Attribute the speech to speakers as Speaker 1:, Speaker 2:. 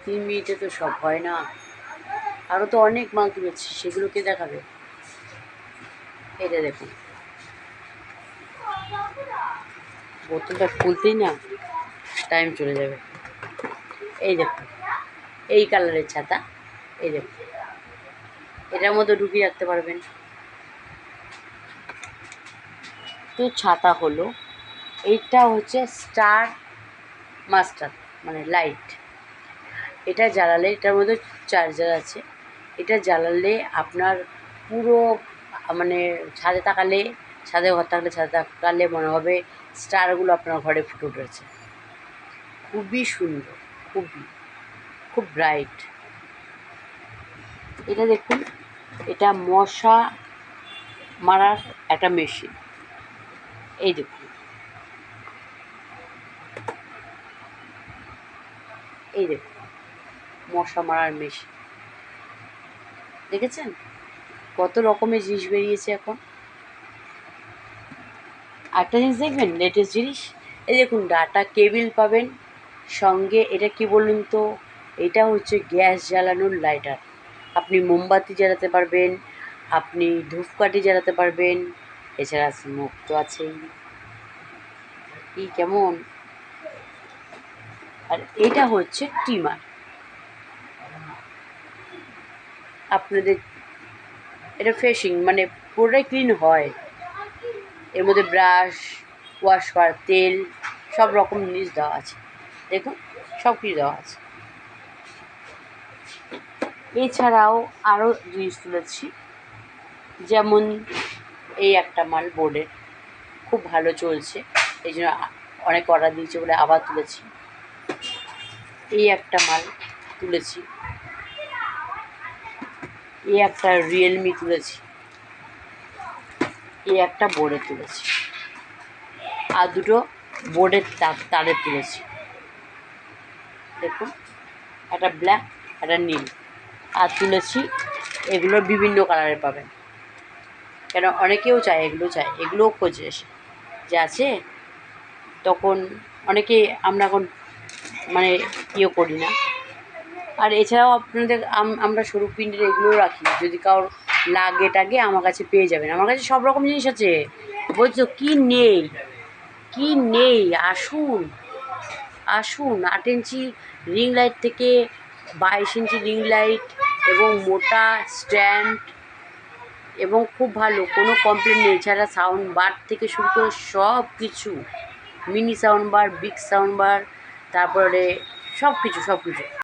Speaker 1: 3 মিনিটে তো সব হয় না, আরও তো অনেক মাল তুলেছি, সেগুলোকে দেখাবে। এটা দেখুন, বোতলটা খুলতেই না টাইম চলে যাবে। এই দেখুন, এই কালারের ছাতা, এই দেখুন, এটার মধ্যে ঢুকিয়ে রাখতে পারবেন। তো ছাতা হলো, এইটা হচ্ছে স্টার মাস্টার, মানে লাইট। এটা জ্বালালে, এটার মধ্যে চার্জার আছে, এটা জ্বালালে আপনার পুরো মানে ছাদে তাকালে, ছাদে ঘর থাকলে ছাদে তাকালে মনে হবে স্টারগুলো আপনার ঘরে ফুটে উঠেছে। খুবই সুন্দর, খুব ব্রাইট। এটা দেখুন, এটা মশা মারার একটা মেশিন। এই দেখুন, এই দেখুন, মশা মারার মেশিন। দেখেছেন কত রকমের জিনিস বেরিয়েছে এখন। আরেকটা জিনিস দেখবেন, লেটেস্ট জিনিস, এই দেখুন, ডাটা কেবিল পাবেন সঙ্গে। এটা কি বলুন তো, এটা হচ্ছে গ্যাস জ্বালানোর লাইটার। আপনি মোমবাতি জ্বালাতে পারবেন, আপনি ধূপকাঠি জ্বালাতে পারবেন, এছাড়া স্মোক তো আছেই। কি কেমন! আর এটা হচ্ছে ট্রিমার। আপনাদের এটা ফ্রেশিং, মানে পুরোটাই ক্লিন হয়। এর মধ্যে ব্রাশ, ওয়াশ করার তেল, সব রকম জিনিস দেওয়া আছে। দেখুন, সব কিছু দেওয়া আছে। এছাড়াও আরও জিনিস তুলেছি, যেমন এই একটা মাল বোর্ডের, খুব ভালো চলছে, এই জন্য অনেক অর্ডার দিয়েছে বলে আবার তুলেছি। এই একটা মাল তুলেছি, এই একটা রিয়েলমি তুলেছি, এই একটা বোর্ডে তুলেছি, আর দুটো বোর্ডের তারে তুলেছি। দেখুন, একটা ব্ল্যাক, একটা নীল, আর তুলেছি। এগুলোর বিভিন্ন কালারে পাবেন, কেন অনেকেও চায়, এগুলো চায়, এগুলোও খোঁজে এসে যে আছে। তখন অনেকে আমরা এখন মানে ইয়ে করি না। আর এছাড়াও আপনাদের আমরা সরু পিন্ডের এগুলোও রাখি, যদি কারোর লাগে টাগে আমার কাছে পেয়ে যাবেন। আমার কাছে সব রকম জিনিস আছে, বলছো কি নেই, কি নেই, আসুন আসুন। 8 ইঞ্চি রিং লাইট থেকে 22 ইঞ্চি রিং লাইট, এবং মোটা স্ট্যান্ড, এবং খুব ভালো, কোনো কমপ্লেন নেই। এছাড়া সাউন্ড বার থেকে শুরু করে সব কিছু, mini sound bar, big sound bar, তারপরে সব কিছু।